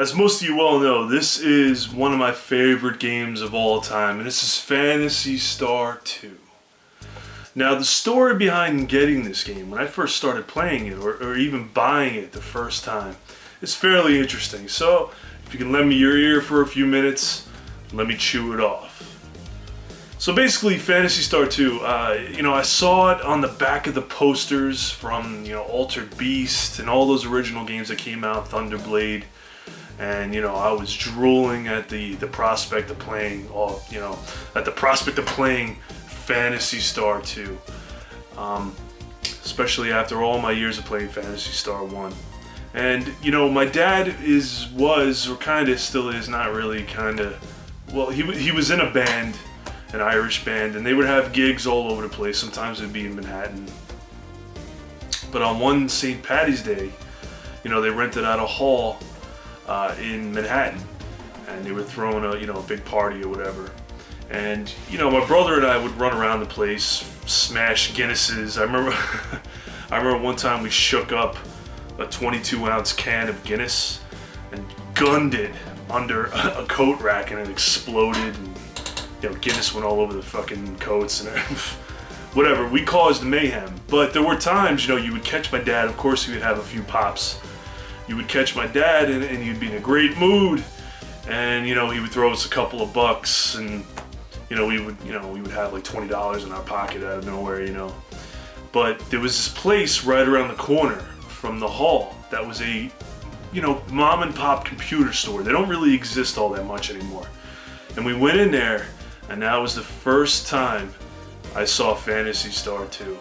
As most of you well know, this is one of my favorite games of all time, and this is Phantasy Star 2. Now, the story behind getting this game, when I first started playing it, or even buying it the first time, is fairly interesting. So, if you can lend me your ear for a few minutes, let me chew it off. So basically, Phantasy Star 2, I saw it on the back of the posters from, Altered Beast and all those original games that came out, Thunderblade. And, I was drooling at the prospect of playing, Phantasy Star 2. Especially after all my years of playing Phantasy Star 1. And, my dad was, or kinda still is, not really, he was in a band, an Irish band, and they would have gigs all over the place. Sometimes it would be in Manhattan. But on one St. Paddy's Day, they rented out a hall in Manhattan, and they were throwing a big party or whatever. And my brother and I would run around the place, smash Guinnesses. I remember one time we shook up a 22-ounce can of Guinness and gunned it under a coat rack, and it exploded. And, Guinness went all over the fucking coats and whatever. We caused mayhem. But there were times, you would catch my dad. Of course, he would have a few pops. You would catch my dad, and he'd be in a great mood. And, he would throw us a couple of bucks, and, we would have like $20 in our pocket out of nowhere, But there was this place right around the corner from the hall that was a, mom and pop computer store. They don't really exist all that much anymore. And we went in there, and that was the first time I saw Phantasy Star 2.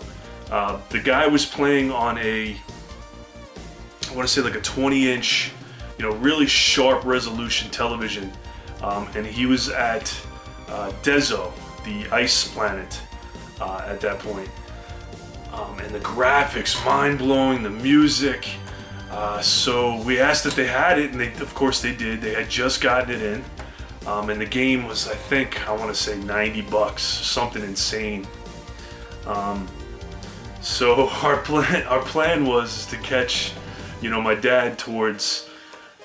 The guy was playing on I want to say like a 20-inch, really sharp resolution television. And he was at Dezo, the ice planet, at that point. And the graphics, mind-blowing, the music. So we asked if they had it, and of course they did. They had just gotten it in. And the game was, I want to say $90, something insane. So our plan was to catch, my dad towards,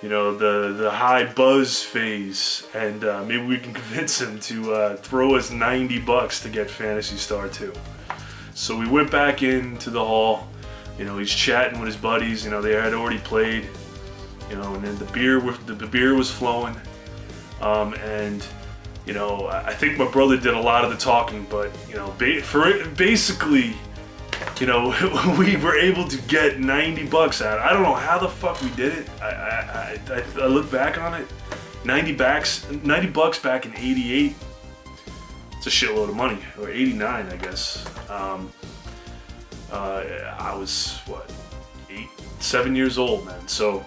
the high buzz phase, and maybe we can convince him to throw us $90 to get Phantasy Star 2. So we went back into the hall. He's chatting with his buddies. They had already played. And then the beer was flowing. And I think my brother did a lot of the talking, but basically, we were able to get $90 out. I don't know how the fuck we did it. I look back on it, $90 back in '88. It's a shitload of money, or '89, I guess. I was 7 years old, man. So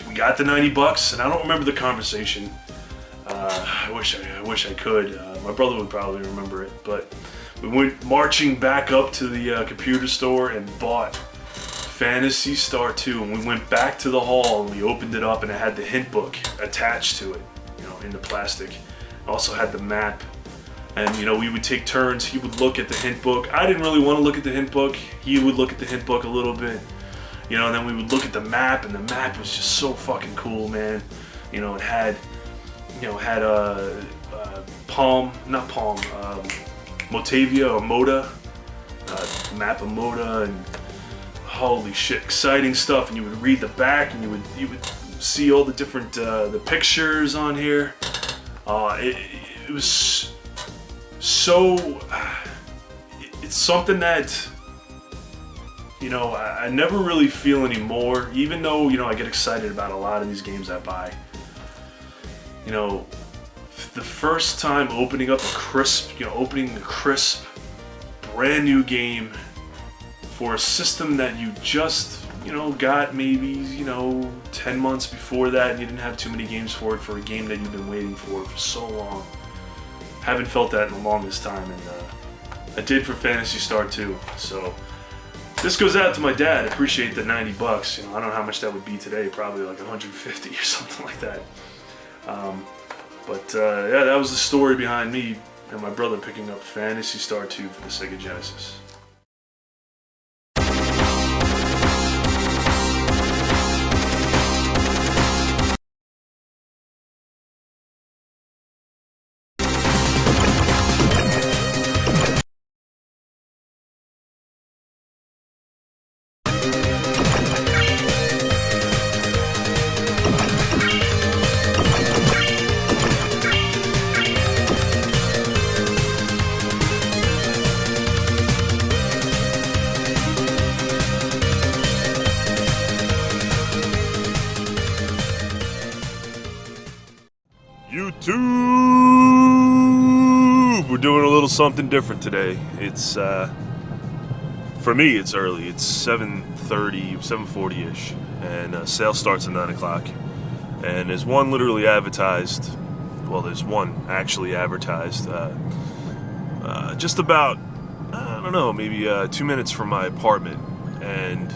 we got the $90, and I don't remember the conversation. I wish I could. My brother would probably remember it, but we went marching back up to the computer store and bought Phantasy Star 2, and we went back to the hall and we opened it up, and it had the hint book attached to it, in the plastic. It also had the map, and we would take turns. He would look at the hint book. I didn't really want to look at the hint book. He would look at the hint book a little bit. And then we would look at the map, and the map was just so fucking cool, man. It had, Motavia or Moda, map of Moda, and holy shit, exciting stuff. And you would read the back, and you would see all the different the pictures on here. It was so. It's something that. I never really feel anymore, even though, I get excited about a lot of these games I buy. The first time opening a crisp, brand new game for a system that you just, got maybe, 10 months before that, and you didn't have too many games for it, for a game that you've been waiting for so long. Haven't felt that in the longest time, and I did for Phantasy Star 2, so. This goes out to my dad. I appreciate the $90. I don't know how much that would be today. Probably like 150 or something like that. That was the story behind me and my brother picking up Phantasy Star 2 for the Sega Genesis. YouTube! We're doing a little something different today. It's, for me, it's early. It's 7:30, 7:40-ish, and sale starts at 9 o'clock. And there's one literally advertised, well, there's one actually advertised, just about, I don't know, maybe 2 minutes from my apartment. And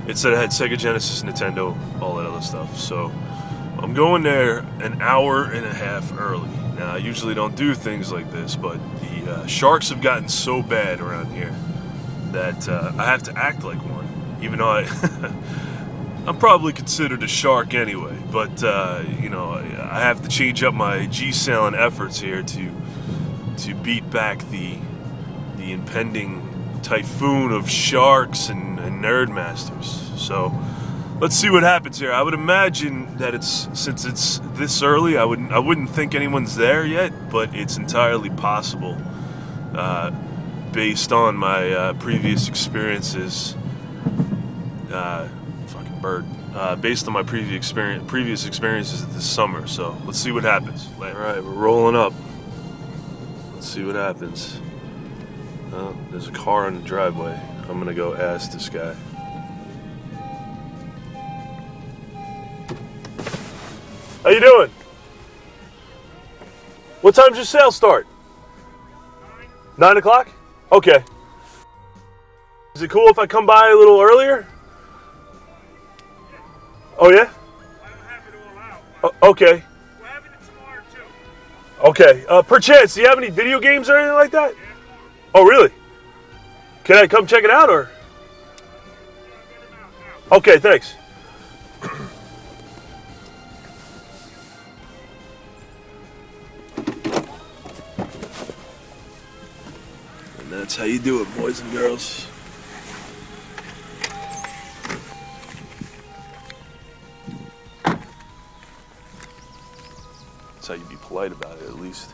it said it had Sega Genesis, Nintendo, all that other stuff. So I'm going there an hour and a half early. Now, I usually don't do things like this, but the sharks have gotten so bad around here that I have to act like one, even though I'm probably considered a shark anyway. But you know, I have to change up my G-Sailing efforts here to beat back the impending typhoon of sharks and NerdMasters. So let's see what happens here. I would imagine that since it's this early, I wouldn't think anyone's there yet, but it's entirely possible, based on my previous experiences. Fucking bird. Based on my previous experiences this summer. So let's see what happens. All right, we're rolling up. Let's see what happens. There's a car in the driveway. I'm gonna go ask this guy. How you doing? What time's your sale start? 9 o'clock? Okay. Is it cool if I come by a little earlier? Oh yeah? I don't have it all out. Okay. We're having it tomorrow too. Okay. Perchance, do you have any video games or anything like that? Oh really? Can I come check it out or? Okay, thanks. And that's how you do it, boys and girls. That's how you be polite about it, at least.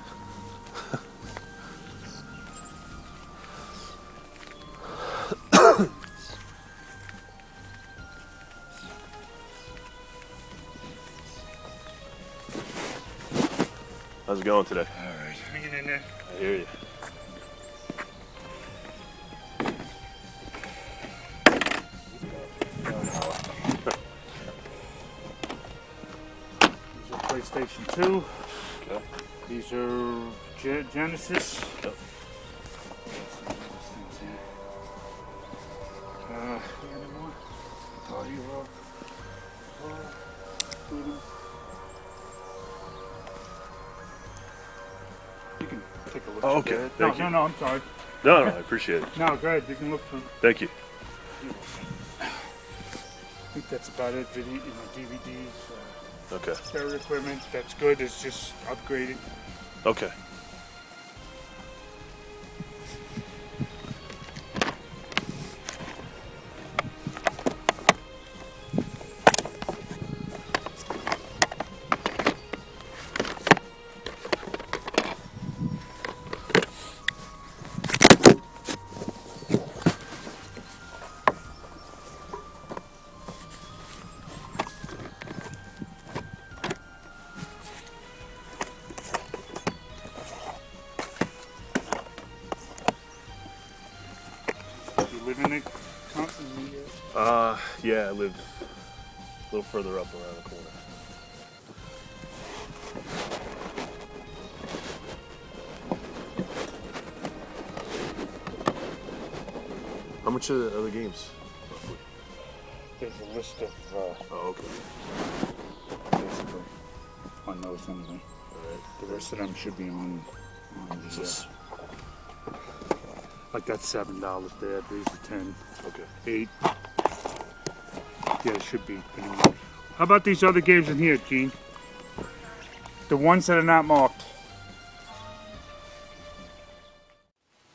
How's it going today? All right. Hanging in there. I hear you. These are PlayStation 2. Okay. These are Genesis. Yep. Anymore? Oh, you can take a look. Oh, okay. Thank you. No, I'm sorry. No, I appreciate it. No, go ahead. You can look through. Thank you. I think that's about it. Video, DVDs, Okay. stereo equipment. That's good. It's just upgraded. Okay. Live in it constantly. Yeah, I live a little further up around the corner. How much are the other games? Roughly? There's a list of Oh, okay. basically on those anyway. Alright. The rest of them should be on Is the, this? like that's $7 there. These are 10, Okay. 8. Yeah, it should be. How about these other games in here, Gene? The ones that are not marked.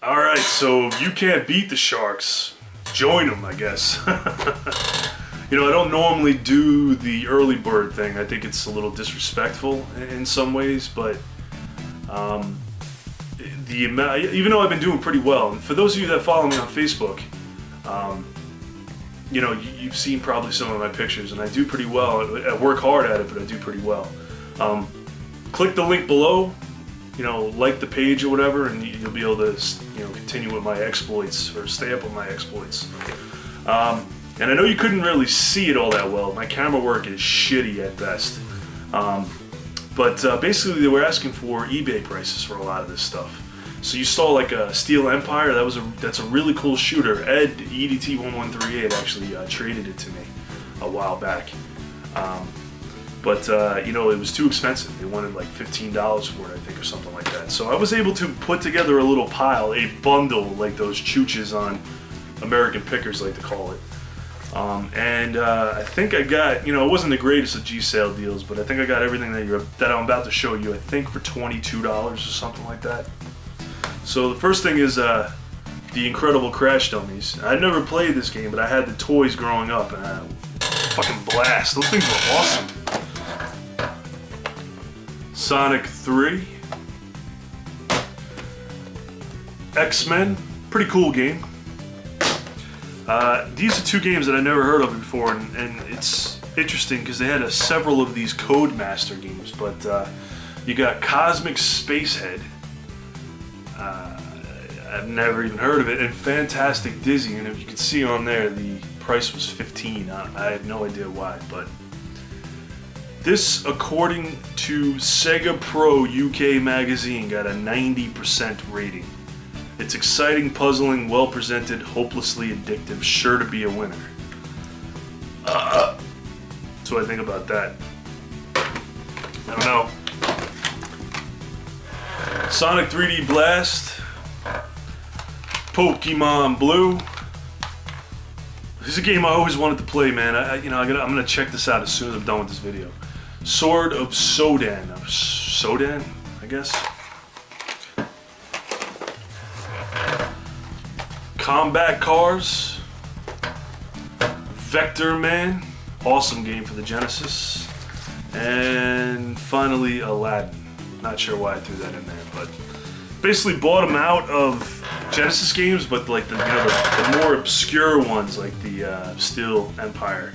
All right, so if you can't beat the Sharks, join them, I guess. You know, I don't normally do the early bird thing. I think it's a little disrespectful in some ways, but even though I've been doing pretty well, and for those of you that follow me on Facebook, you've seen probably some of my pictures, and I do pretty well. I work hard at it, but I do pretty well. Click the link below, like the page or whatever, and you'll be able to, continue with my exploits or stay up with my exploits. And I know you couldn't really see it all that well. My camera work is shitty at best. But basically, they were asking for eBay prices for a lot of this stuff. So you saw like a Steel Empire. That's a really cool shooter. Ed EDT1138 actually traded it to me a while back. But it was too expensive. They wanted like $15 for it, I think, or something like that. So I was able to put together a little pile, a bundle, like those chooches on American Pickers like to call it. And I think I got, it wasn't the greatest of G-sale deals, but I think I got everything that I'm about to show you, I think for $22 or something like that. So the first thing is the Incredible Crash Dummies. I never played this game, but I had the toys growing up, and fucking blast. Those things were awesome. Sonic 3. X-Men. Pretty cool game. These are two games that I never heard of before, and it's interesting because they had several of these Codemaster games, but you got Cosmic Spacehead. I've never even heard of it, and Fantastic Dizzy, and if you can see on there, the price was $15. I have no idea why, but this, according to Sega Pro UK magazine, got a 90% rating. It's exciting, puzzling, well-presented, hopelessly addictive, sure to be a winner. That's what I think about that. I don't know. Sonic 3D Blast. Pokemon Blue. This is a game I always wanted to play, man. I'm gonna check this out as soon as I'm done with this video. Sword of Sodan. Sodan, I guess. Combat Cars. Vector Man. Awesome game for the Genesis. And finally, Aladdin. Not sure why I threw that in there, but basically bought them out of Genesis games, but like the more obscure ones, like the Steel Empire,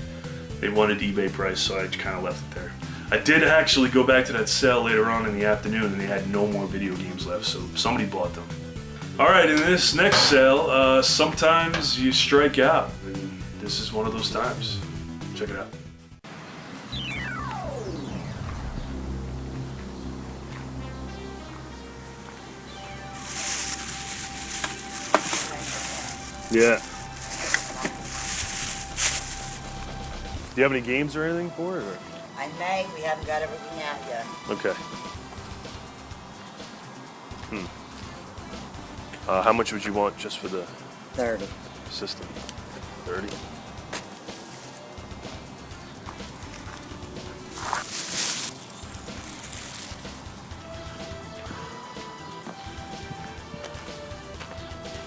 they wanted eBay price, so I kind of left it there. I did actually go back to that sale later on in the afternoon, and they had no more video games left, so somebody bought them. Alright, in this next sale, sometimes you strike out, and this is one of those times. Check it out. Yeah. Do you have any games or anything for it? Or? I may. We haven't got everything out yet. Okay. How much would you want just for the 30 system? 30.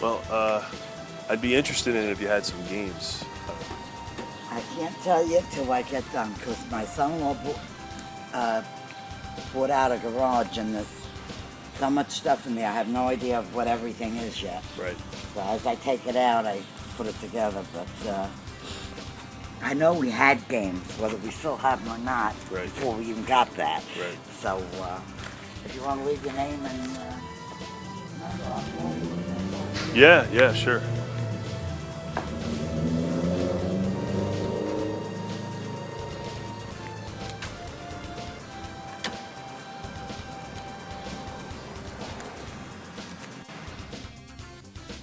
Well, I'd be interested in it if you had some games. I can't tell you till I get done, because my son-in-law bought out a garage, and there's so much stuff in there. I have no idea of what everything is yet. Right. So as I take it out, I put it together. But I know we had games, whether we still have them or not, right, before we even got that. Right. So if you want to leave your name and Yeah, sure.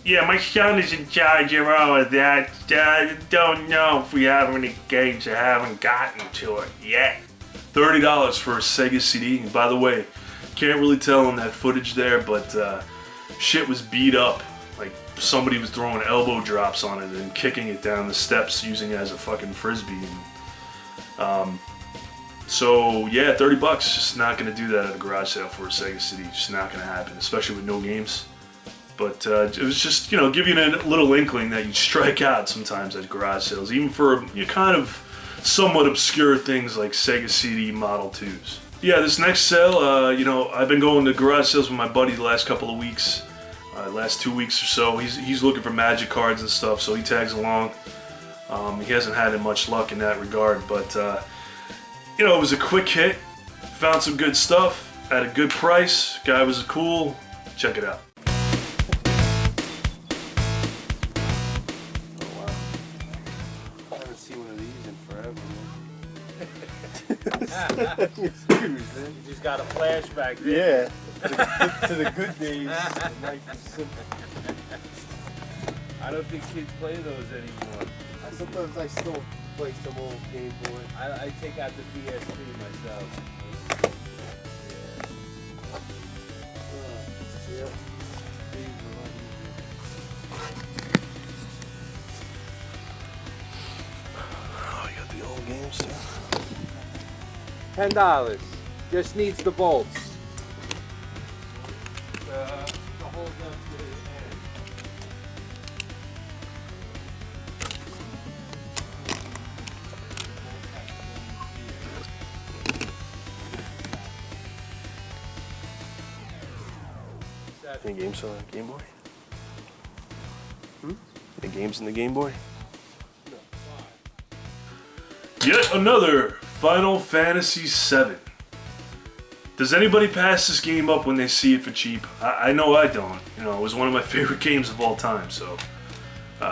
Yeah, my son is in charge of all of that. I don't know if we have any games. I haven't gotten to it yet. $30 for a Sega CD. And by the way, can't really tell in that footage there, but shit was beat up. Like somebody was throwing elbow drops on it and kicking it down the steps using it as a fucking frisbee. And, so yeah, $30. Just not gonna do that at a garage sale for a Sega CD. Just not gonna happen, especially with no games. But it was just, giving a little inkling that you strike out sometimes at garage sales, even for kind of somewhat obscure things like Sega CD Model 2s. Yeah, this next sale, I've been going to garage sales with my buddy the last couple of weeks, last 2 weeks or so. He's looking for Magic cards and stuff, so he tags along. He hasn't had much luck in that regard, but you know, it was a quick hit. Found some good stuff at a good price. Guy was cool. Check it out. You just got a flashback there. Yeah, to the good days. I don't think kids play those anymore. Sometimes I still play some old Game Boy. I take out the PSP myself. Yeah. Oh, you got the old games too. $10. Just needs the bolts. The holes up to his hand. Any games on the Game Boy? Any games in the Game Boy? Yet another Final Fantasy VII. Does anybody pass this game up when they see it for cheap? I know I don't. You know, it was one of my favorite games of all time, so you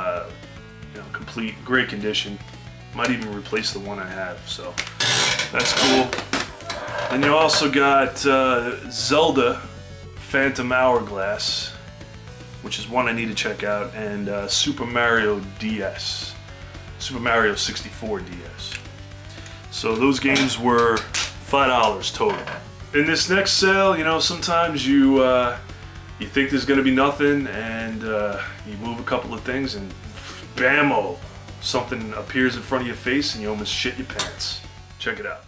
know, complete, great condition. Might even replace the one I have, so that's cool. And you also got Zelda Phantom Hourglass, which is one I need to check out, and Super Mario DS, Super Mario 64 DS. So those games were $5 total. In this next sale, you know, sometimes you think there's gonna be nothing, and you move a couple of things, and bammo, something appears in front of your face, and you almost shit your pants. Check it out.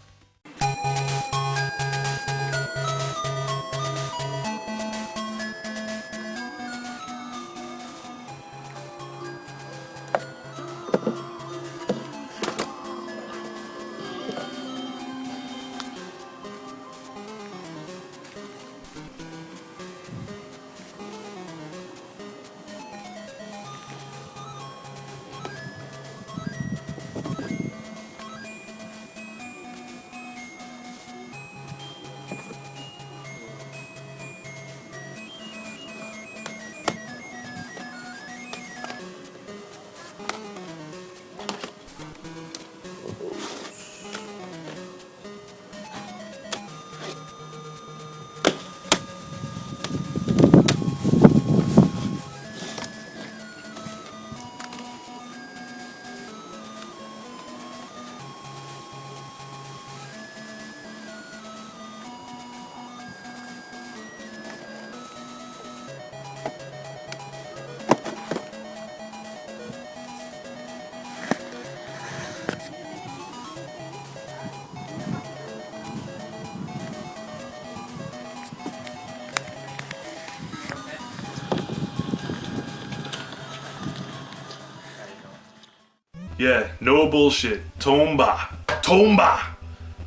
Yeah, no bullshit. Tomba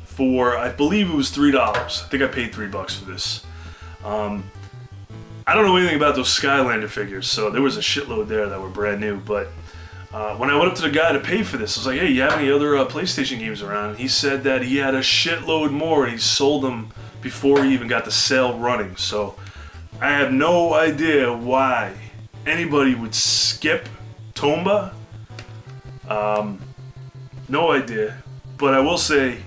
for, I believe it was $3. I think I paid $3 for this. I don't know anything about those Skylander figures, so there was a shitload there that were brand new, but when I went up to the guy to pay for this, I was like, hey, you have any other PlayStation games around? He said that he had a shitload more and he sold them before he even got the sale running, so I have no idea why anybody would skip Tomba. No idea, but I will say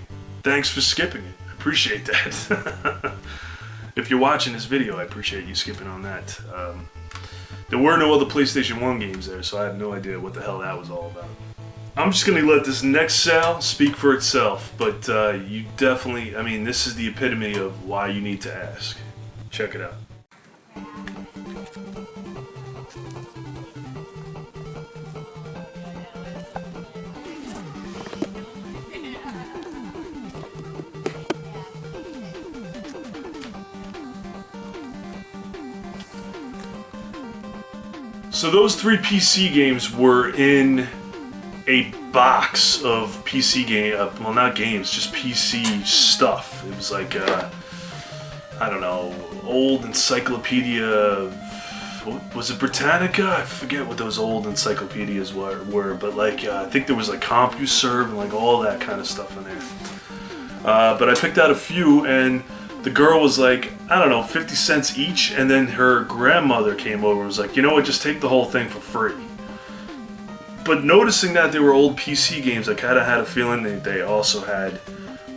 thanks for skipping it. I appreciate that. If you're watching this video, I appreciate you skipping on that. There were no other PlayStation 1 games there, so I have no idea what the hell that was all about. I'm just gonna let this next sale speak for itself, but you definitely, I mean, this is the epitome of why you need to ask. Check it out. So those 3 PC games were in a box of PC game, well, not games, just PC stuff. It was like, I don't know, old encyclopedia was it Britannica? I forget what those old encyclopedias were, but like I think there was like CompuServe and like all that kind of stuff in there. But I picked out a few, and the girl was like, I don't know, 50 cents each, and then her grandmother came over and was like, you know what, just take the whole thing for free. But noticing that they were old PC games, I kind of had a feeling that they also had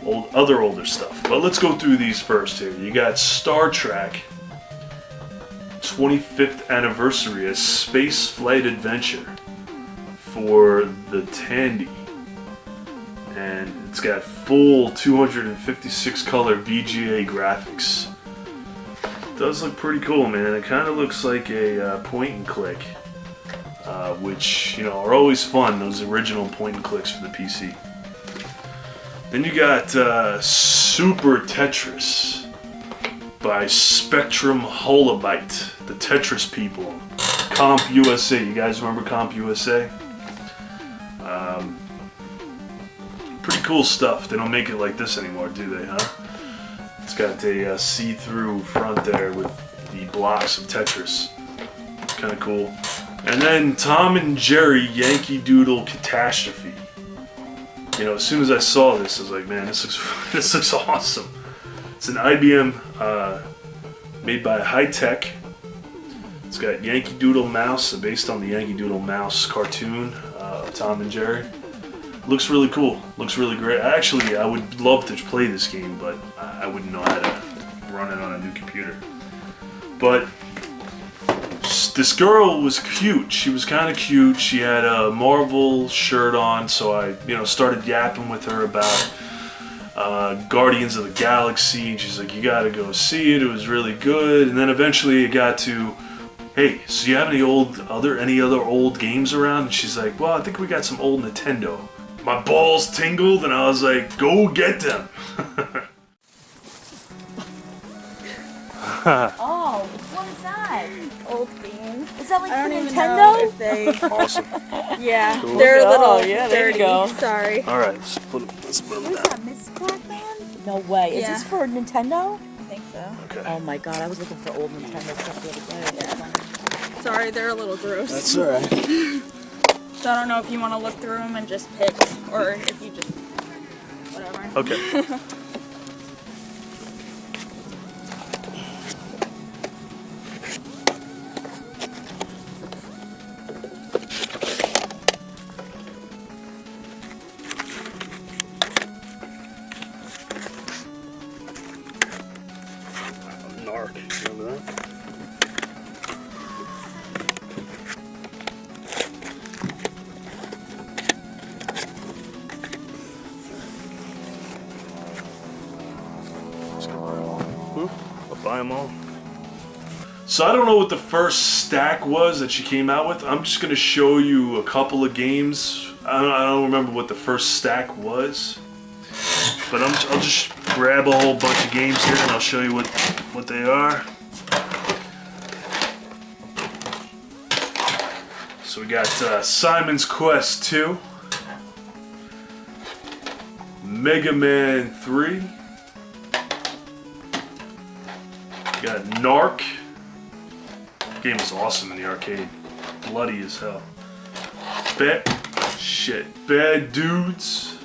older stuff. But let's go through these first here. You got Star Trek 25th Anniversary, a space flight adventure for the Tandy. And it's got full 256 color VGA graphics. It does look pretty cool, man. It kind of looks like a point and click, which, you know, are always fun, those original point and clicks for the PC. Then you got Super Tetris by Spectrum Holobyte, the Tetris people. Comp USA, you guys remember Comp USA? Pretty cool stuff. They don't make it like this anymore, do they, huh? It's got a see-through front there with the blocks of Tetris. Kind of cool. And then Tom and Jerry Yankee Doodle Catastrophe. You know, as soon as I saw this, I was like, man, this looks awesome. It's an IBM made by High Tech. It's got Yankee Doodle Mouse, based on the Yankee Doodle Mouse cartoon of Tom and Jerry. Looks really cool. Looks really great. Actually, I would love to play this game, but I wouldn't know how to run it on a new computer. But this girl was cute. She was kind of cute. She had a Marvel shirt on, so I, started yapping with her about Guardians of the Galaxy, and she's like, you gotta go see it. It was really good. And then eventually it got to, hey, so you have any other old games around? And she's like, well, I think we got some old Nintendo. My balls tingled, and I was like, go get them. Oh, what is that? Old games. Is that like I for don't even Nintendo? know if they. Awesome. Yeah, Cool. they're a little Oh, yeah, there you dirty. go. Sorry. All right, let's put them What is down. that, Miss Pac-Man? No way. Is Yeah. this for Nintendo? I think so. Okay. Oh my god, I was looking for old Nintendo stuff the other day. Yeah. Sorry, they're a little gross. That's all right. So I don't know if you want to look through them and just pick, or if you just whatever. Okay. Narc, remember that? I'll buy them all. So I don't know what the first stack was that she came out with. I'm just gonna show you a couple of games. I don't remember what the first stack was, but I'll just grab a whole bunch of games here and I'll show you what they are. So we got Simon's Quest 2, Mega Man 3. Got Narc. Game was awesome in the arcade. Bloody as hell. Bad Dudes.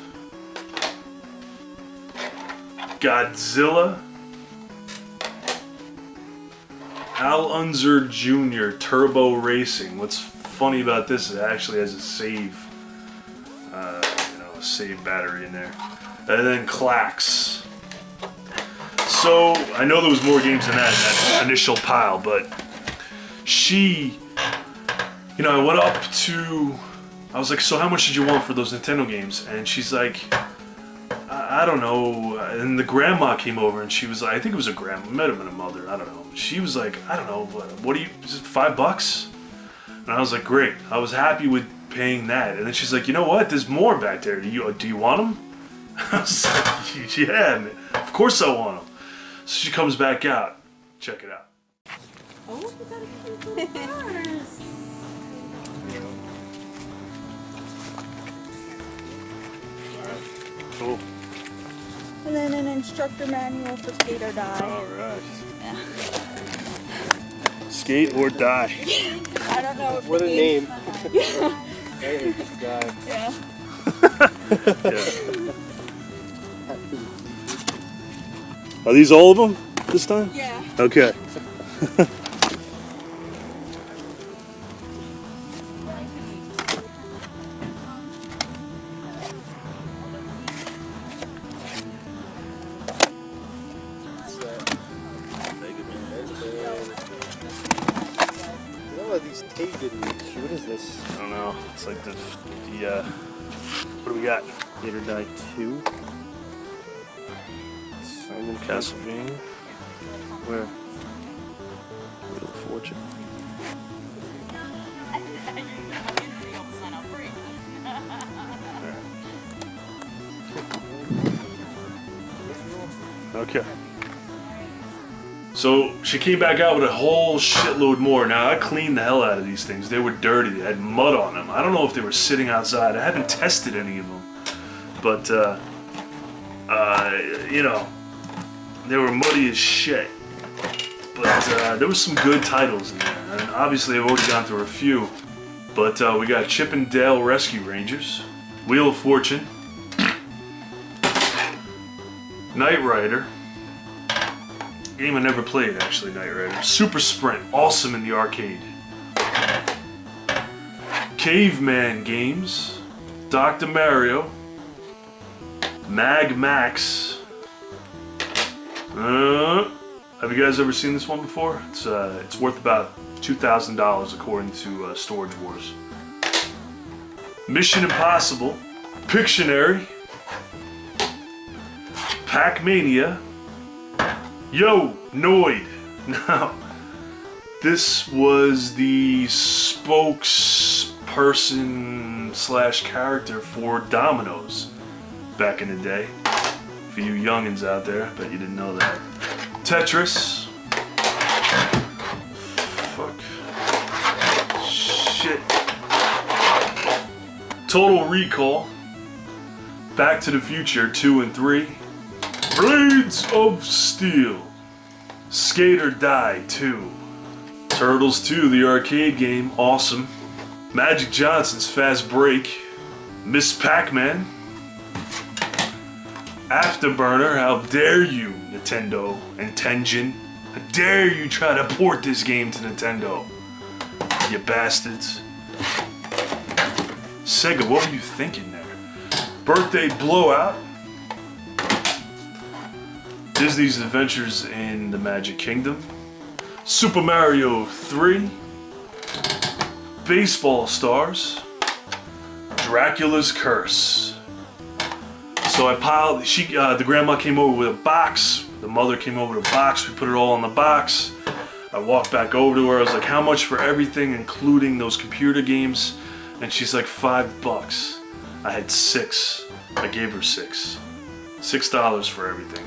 Godzilla. Al Unser Jr. Turbo Racing. What's funny about this is it actually has a save, save battery in there. And then Clax. So, I know there was more games than that initial pile, but I went up to, I was like, so how much did you want for those Nintendo games? And she's like, I don't know. And the grandma came over and she was like, I think it was a grandma, might have been a mother, I don't know. She was like, I don't know, what do you, is it $5? And I was like, great. I was happy with paying that. And then she's like, you know what? There's more back there. Do you want them? I was like, yeah, man. Of course I want them. So she comes back out. Check it out. Oh, you got a cute little horse. Cool. And then an instructor manual for skate or die. Alright. Yeah. Skate or die. I don't know if What a the name. game's- Hey, just die. Yeah. Are these all of them this time? Yeah. Okay. All of these tape didn't reach. What is this? I don't know. It's like the what do we got? Gator Die 2. Simon Castlevania. Where? Wheel of Fortune. Okay. So she came back out with a whole shitload more. Now I cleaned the hell out of these things. They were dirty. They had mud on them. I don't know if they were sitting outside. I haven't tested any of them, but you know, they were muddy as shit. But there was some good titles in there, and obviously I've already gone through a few. But we got Chip and Dale Rescue Rangers, Wheel of Fortune, Knight Rider. Game I never played, actually, Knight Rider. Super Sprint, awesome in the arcade. Caveman Games, Dr. Mario, Mag Max. Have you guys ever seen this one before? It's worth about $2,000 according to Storage Wars. Mission Impossible, Pictionary, Pac-Mania. Yo, Noid. Now, this was the spokesperson / character for Domino's back in the day. For you youngins out there, bet you didn't know that. Tetris. Fuck. Shit. Total Recall. Back to the Future 2 and 3. Blades of Steel. Skate or Die 2. Turtles 2, the arcade game, awesome. Magic Johnson's Fast Break. Miss Pac-Man. Afterburner, how dare you, Nintendo and Tengen. How dare you try to port this game to Nintendo, you bastards. Sega, what were you thinking there? Birthday Blowout. Disney's Adventures in the Magic Kingdom. Super Mario 3. Baseball Stars. Dracula's Curse. So I piled, the grandma came over with a box, the mother came over with a box, we put it all in the box. I walked back over to her, I was like, how much for everything, including those computer games? And she's like, $5. I had 6, I gave her 6. $6 for everything.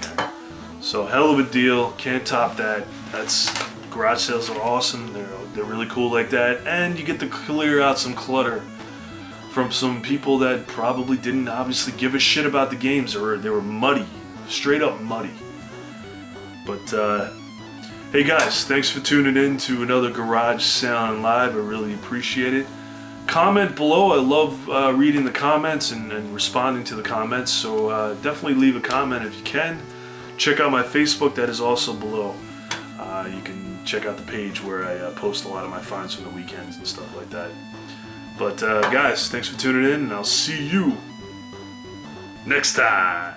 So hell of a deal, can't top that. Garage sales are awesome, they're really cool like that, and you get to clear out some clutter from some people that probably didn't obviously give a shit about the games, or they were muddy, straight up muddy. But hey guys, thanks for tuning in to another Garage Sound Live. I really appreciate it. Comment below. I love reading the comments and responding to the comments, so definitely leave a comment if you can. Check out my Facebook, that is also below. You can check out the page where I post a lot of my finds from the weekends and stuff like that. But guys, thanks for tuning in, and I'll see you next time.